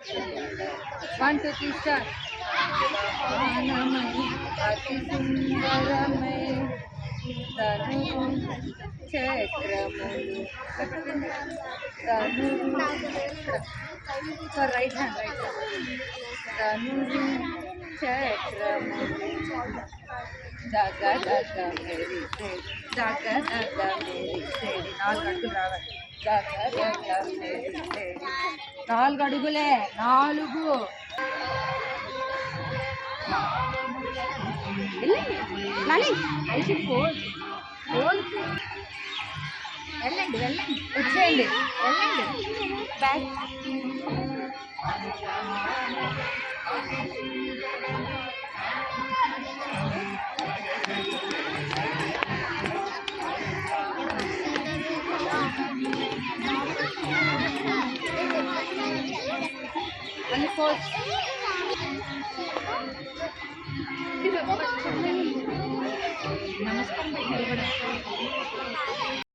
1 2 3 start. అతి సుందరమై తను చక్రములు తను రైట్ హ్యాండ్ తను చక్రములు దగ దగ మెరిసే దగ దగ మెరిసేది 4 అడుగులు రావాలి. దగ దగ మెరిసేది 4 అడుగులే 4. వెళ్ళండి వచ్చేయండి వెళ్ళండి బ్యాక్. మళ్ళీ కోచ్ నమస్కారం.